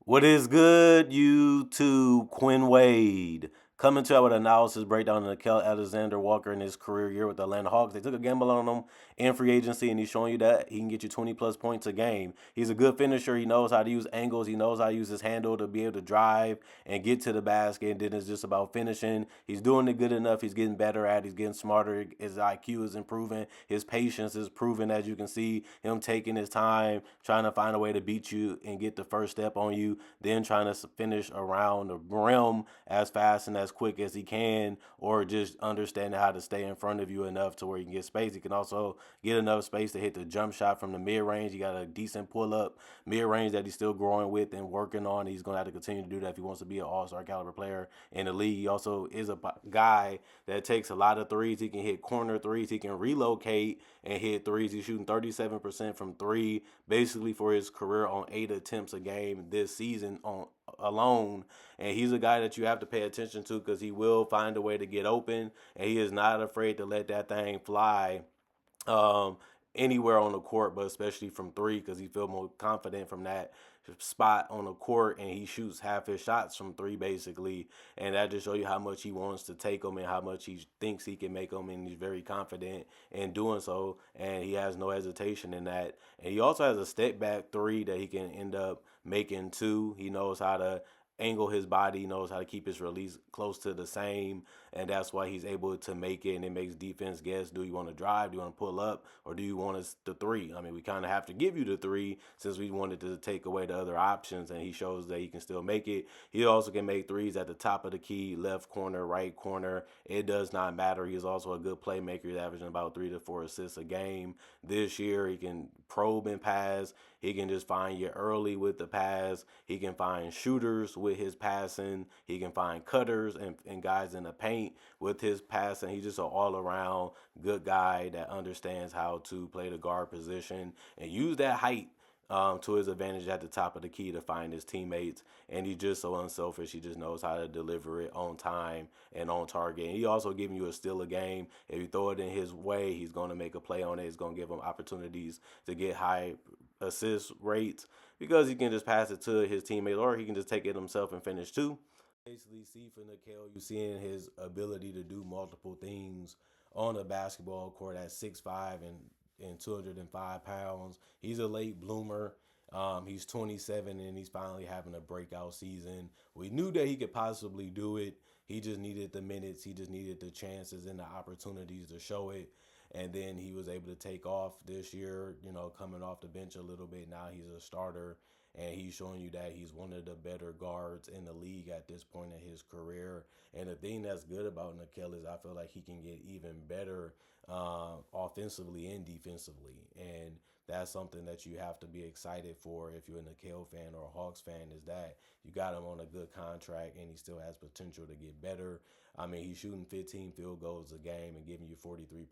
What is good, YouTube? Quinn Wade coming to you with an analysis breakdown of Nickeil Alexander-Walker in his career year with the Atlanta Hawks. They took a gamble on him in free agency, and he's showing you that he can get you 20 plus points a game. He's a good finisher. He knows how to use angles. He knows how to use his handle to be able to drive and get to the basket. And then it's just about finishing. He's doing it good enough. He's getting better at it. He's getting smarter. His IQ is improving. His patience is proven, as you can see him taking his time, trying to find a way to beat you and get the first step on you, then trying to finish around the rim as fast and as quick as he can, or just understanding how to stay in front of you enough to where you can get space. He can also get enough space to hit the jump shot from the mid range. He got a decent pull up mid range that he's still growing with and working on. He's going to have to continue to do that if he wants to be an all-star caliber player in the league. He also is a guy that takes a lot of threes. He can hit corner threes. He can relocate and hit threes. He's shooting 37% from three, basically for his career on 8 attempts a game this season on alone. And he's a guy that you have to pay attention to because he will find a way to get open, and he is not afraid to let that thing fly um, anywhere on the court, but especially from three because he feels more confident from that spot on the court, and he shoots half his shots from three basically, and that just shows you how much he wants to take them and how much he thinks he can make them, and he's very confident in doing so, and he has no hesitation in that. And he also has a step back three that he can end up making two. He knows how to angle his body, knows how to keep his release close to the same, and that's why he's able to make it. And it makes defense guess: do you want to drive, do you want to pull up, or do you want us the three? I mean, we kind of have to give you the three since we wanted to take away the other options, and he shows that he can still make it. He also can make threes at the top of the key, left corner, right corner. It does not matter. He is also a good playmaker. He's averaging about 3 to 4 assists a game this year. He can probe and pass. He can just find you early with the pass. He can find shooters with his passing. He can find cutters and guys in the paint with his passing. He's just an all around good guy that understands how to play the guard position and use that height to his advantage at the top of the key to find his teammates. And he's just so unselfish. He just knows how to deliver it on time and on target. And he also giving you a steal a game. If you throw it in his way, he's going to make a play on it. He's going to give him opportunities to get high assist rates because he can just pass it to his teammate, or he can just take it himself and finish too. Basically, see for Nickeil, you seeing his ability to do multiple things on a basketball court at 6'5" and 205 pounds. He's a late bloomer. He's 27 and he's finally having a breakout season. We knew that he could possibly do it. He just needed the minutes. He just needed the chances and the opportunities to show it. And then he was able to take off this year, coming off the bench a little bit. Now he's a starter, and he's showing you that he's one of the better guards in the league at this point in his career. And the thing that's good about Nickeil is I feel like he can get even better offensively and defensively. And that's something that you have to be excited for if you're a Nickeil fan or a Hawks fan, is that you got him on a good contract and he still has potential to get better. I mean, he's shooting 15 field goals a game and giving you 43%.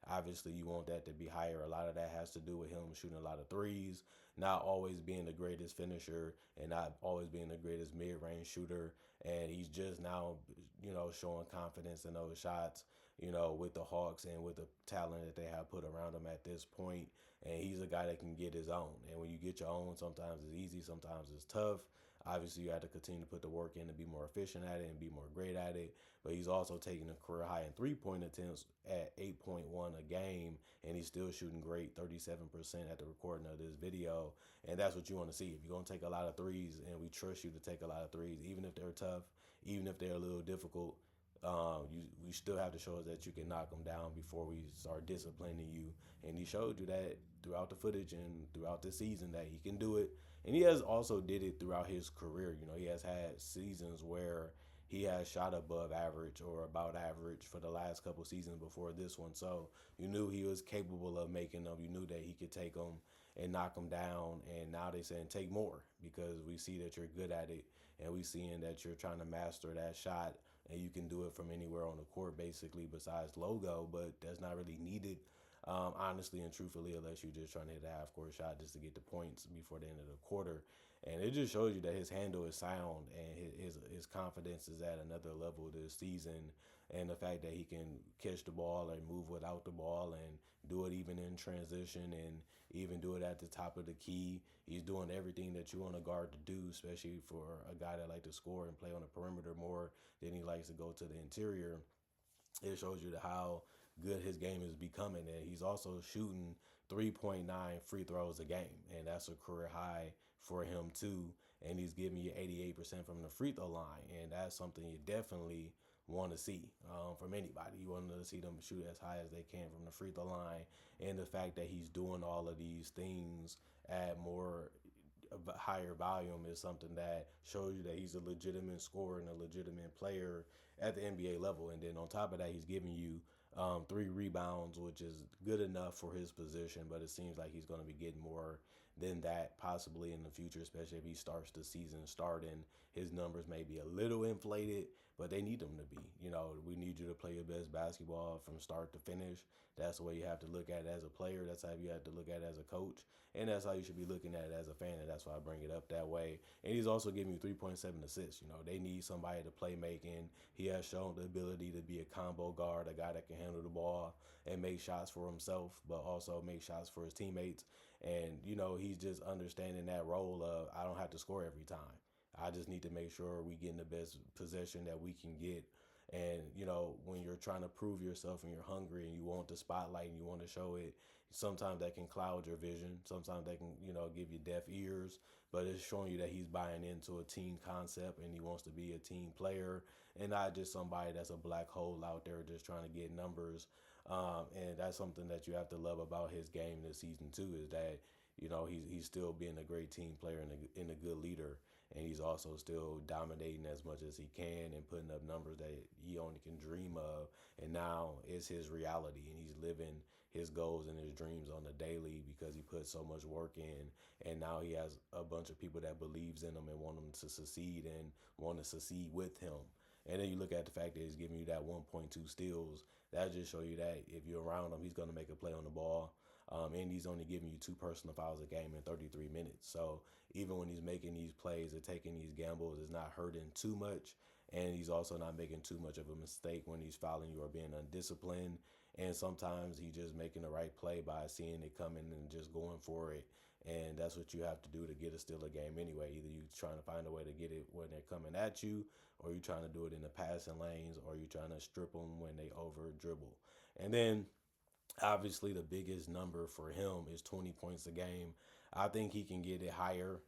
Obviously, you want that to be higher. A lot of that has to do with him shooting a lot of threes, not always being the greatest finisher, and not always being the greatest mid-range shooter. And he's just now, showing confidence in those shots, with the Hawks and with the talent that they have put around him at this point. And he's a guy that can get his own. And when you get your own, sometimes it's easy, sometimes it's tough. Obviously, you have to continue to put the work in to be more efficient at it and be more great at it. But he's also taking a career high in three-point attempts at 8.1 a game, and he's still shooting great, 37% at the recording of this video. And that's what you want to see. If you're going to take a lot of threes, and we trust you to take a lot of threes, even if they're tough, even if they're a little difficult, we still have to show us that you can knock them down before we start disciplining you. And he showed you that throughout the footage and throughout the season that he can do it. And he has also did it throughout his career. He has had seasons where he has shot above average or about average for the last couple seasons before this one. So you knew he was capable of making them. You knew that he could take them and knock them down. And now they're saying take more because we see that you're good at it, and we seeing that you're trying to master that shot, and you can do it from anywhere on the court basically besides logo, but that's not really needed. Honestly and truthfully, unless you're just trying to hit a half court shot just to get the points before the end of the quarter. And it just shows you that his handle is sound and his confidence is at another level this season. And the fact that he can catch the ball and move without the ball and do it even in transition and even do it at the top of the key. He's doing everything that you want a guard to do, especially for a guy that likes to score and play on the perimeter more than he likes to go to the interior. It shows you how good his game is becoming. And he's also shooting 3.9 free throws a game. And that's a career high for him, too. And he's giving you 88% from the free throw line. And that's something you definitely want to see from anybody. You want to see them shoot as high as they can from the free throw line. And the fact that he's doing all of these things at more a higher volume is something that shows you that he's a legitimate scorer and a legitimate player at the NBA level. And then on top of that, he's giving you 3 rebounds, which is good enough for his position, but it seems like he's going to be getting more than that possibly in the future, especially if he starts the season starting. His numbers may be a little inflated, but they need them to be. We need you to play your best basketball from start to finish. That's the way you have to look at it as a player. That's how you have to look at it as a coach. And that's how you should be looking at it as a fan. And that's why I bring it up that way. And he's also giving you 3.7 assists. They need somebody to play making. He has shown the ability to be a combo guard, a guy that can handle the ball and make shots for himself, but also make shots for his teammates. And, he's just understanding that role of I don't have to score every time. I just need to make sure we get in the best possession that we can get. And, when you're trying to prove yourself and you're hungry and you want the spotlight and you want to show it, sometimes that can cloud your vision. Sometimes that can, give you deaf ears. But it's showing you that he's buying into a team concept and he wants to be a team player and not just somebody that's a black hole out there just trying to get numbers. And that's something that you have to love about his game this season, too, is that he's still being a great team player and a good leader, and he's also still dominating as much as he can and putting up numbers that he only can dream of. And now it's his reality, and he's living his goals and his dreams on the daily because he put so much work in. And now he has a bunch of people that believes in him and want him to succeed and want to succeed with him. And then you look at the fact that he's giving you that 1.2 steals. That just show you that if you're around him, he's going to make a play on the ball. And he's only giving you 2 personal fouls a game in 33 minutes. So even when he's making these plays and taking these gambles, it's not hurting too much. And he's also not making too much of a mistake when he's fouling you or being undisciplined. And sometimes he's just making the right play by seeing it coming and just going for it. And that's what you have to do to get a steal a game anyway. Either you trying to find a way to get it when they're coming at you, or you trying to do it in the passing lanes, or you trying to strip them when they over dribble. And then obviously, the biggest number for him is 20 points a game. I think he can get it higher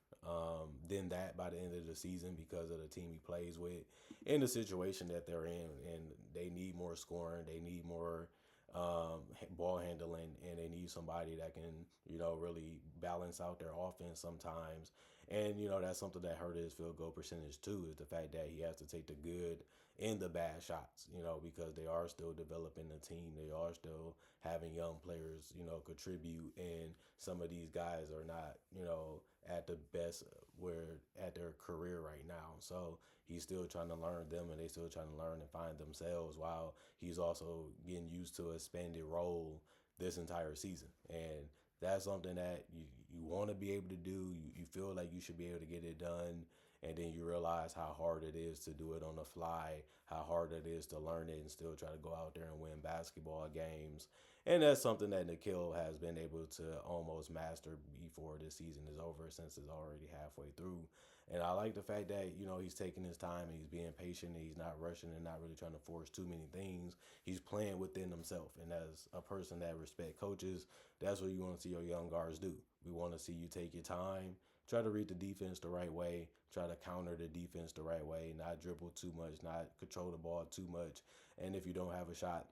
than that by the end of the season because of the team he plays with and the situation that they're in. And they need more scoring. They need more ball handling, and they need somebody that can, really balance out their offense sometimes. And, that's something that hurt his field goal percentage too, is the fact that he has to take the good and the bad shots, because they are still developing the team. They are still having young players, contribute. And some of these guys are not, at the best where at their career right now. So he's still trying to learn them and they still trying to learn and find themselves while he's also getting used to a expanded role this entire season. And that's something that you want to be able to do. You feel like you should be able to get it done. And then you realize how hard it is to do it on the fly, how hard it is to learn it and still try to go out there and win basketball games. And that's something that Nickeil has been able to almost master before this season is over, since it's already halfway through. And I like the fact that, he's taking his time and he's being patient and he's not rushing and not really trying to force too many things. He's playing within himself. And as a person that respect coaches, that's what you want to see your young guards do. We want to see you take your time, try to read the defense the right way, try to counter the defense the right way, not dribble too much, not control the ball too much. And if you don't have a shot,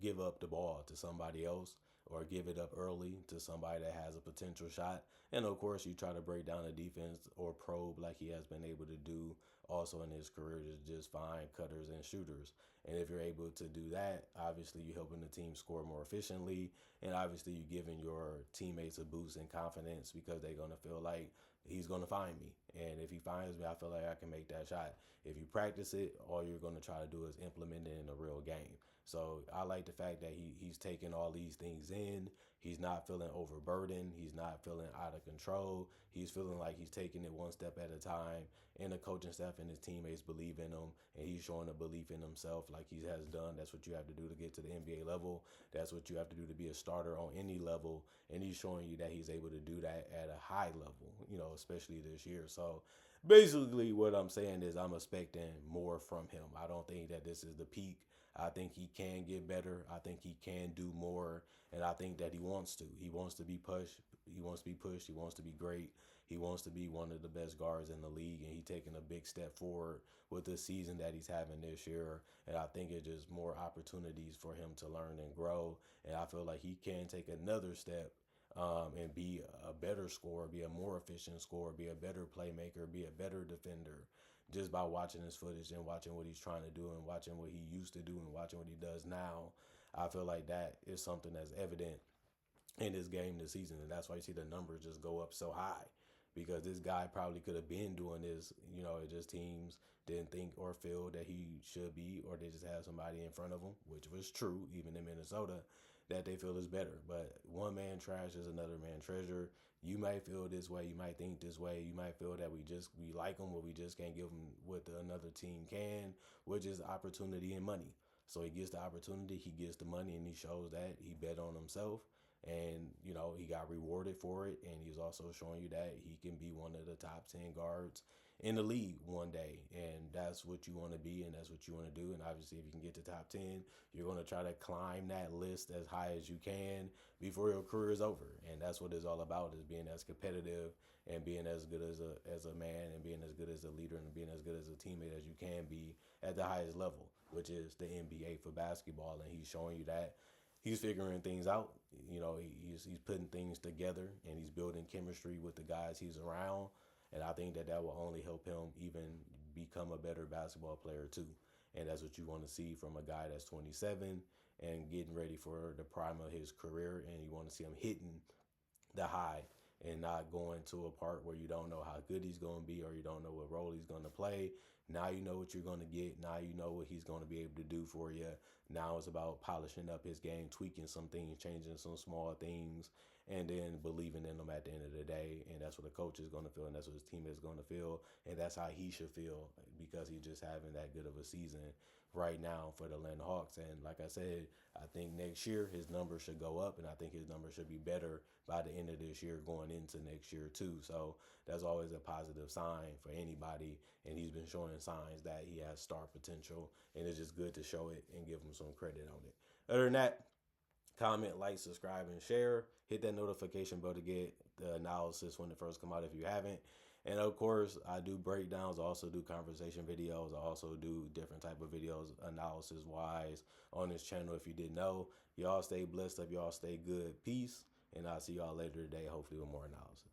give up the ball to somebody else or give it up early to somebody that has a potential shot. And of course, you try to break down the defense or probe like he has been able to do also in his career, to just find cutters and shooters. And if you're able to do that, obviously you're helping the team score more efficiently. And obviously you're giving your teammates a boost in confidence because they're going to feel like he's going to find me. And if he finds me, I feel like I can make that shot. If you practice it, all you're going to try to do is implement it in a real game. So I like the fact that he's taking all these things in. He's not feeling overburdened. He's not feeling out of control. He's feeling like he's taking it one step at a time. And the coaching staff and his teammates believe in him, and he's showing a belief in himself like he has done. That's what you have to do to get to the NBA level. That's what you have to do to be a starter on any level. And he's showing you that he's able to do that at a high level, especially this year. So basically, what I'm saying is I'm expecting more from him. I don't think that this is the peak. I think he can get better. I think he can do more, and I think that he wants to. He wants to be pushed. He wants to be pushed. He wants to be great. He wants to be one of the best guards in the league, and he's taking a big step forward with the season that he's having this year. And I think it's just more opportunities for him to learn and grow. And I feel like he can take another step and be a better scorer, be a more efficient scorer, be a better playmaker, be a better defender, just by watching his footage and watching what he's trying to do and watching what he used to do and watching what he does now. I feel like that is something that's evident in his game this season, and that's why you see the numbers just go up so high. Because this guy probably could have been doing this, it just teams didn't think or feel that he should be, or they just have somebody in front of him, which was true, even in Minnesota, that they feel is better. But one man trash is another man treasure. You might feel this way, you might think this way, you might feel that we like him, but we just can't give him what another team can, which is opportunity and money. So he gets the opportunity, he gets the money, and he shows that he bet on himself. And, he got rewarded for it. And he's also showing you that he can be one of the top 10 guards in the league one day. And that's what you want to be, and that's what you want to do. And obviously, if you can get to top 10, you're going to try to climb that list as high as you can before your career is over. And that's what it's all about, is being as competitive and being as good as a man, and being as good as a leader, and being as good as a teammate as you can be at the highest level, which is the NBA for basketball. And he's showing you that. He's figuring things out. He's putting things together, and he's building chemistry with the guys he's around. And I think that will only help him even become a better basketball player too. And that's what you want to see from a guy that's 27 and getting ready for the prime of his career. And you want to see him hitting the high and not going to a part where you don't know how good he's going to be, or you don't know what role he's going to play. Now you know what you're going to get. Now you know what he's going to be able to do for you. Now it's about polishing up his game, tweaking some things, changing some small things, and then believing in him at the end of the day. And that's what the coach is going to feel, and that's what his team is going to feel, and that's how he should feel, because he's just having that good of a season right now for the Atlanta Hawks. And like I said, I think next year his numbers should go up, and I think his numbers should be better by the end of this year going into next year too. So that's always a positive sign for anybody, and he's been showing signs that he has star potential, and it's just good to show it and give him some credit on it. Other than that, comment, like, subscribe, and share. Hit that notification bell to get the analysis when it first come out if you haven't. And of course, I do breakdowns. I also do conversation videos. I also do different type of videos analysis wise on this channel. If you didn't know, y'all stay blessed up. Y'all stay good. Peace. And I'll see y'all later today, hopefully with more analysis.